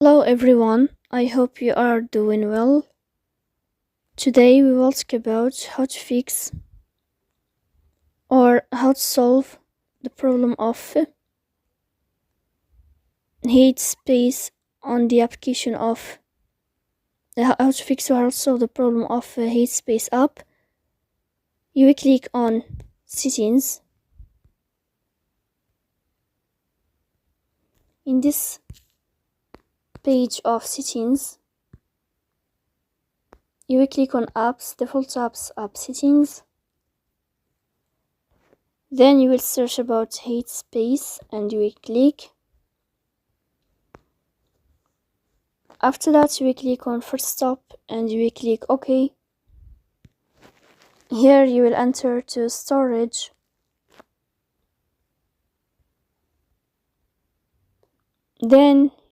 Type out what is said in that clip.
Hello everyone, I hope you are doing well. Today we will talk about how to fix or how to solve the problem of Headspace on the application of how to fix or how to solve the problem of Headspace app. You will click on settings. In this page of settings, you will click on apps, default apps, app settings. Then you will search about Headspace and you will click. After that, you will click on first stop and you will click OK. Here you will enter to storage. Then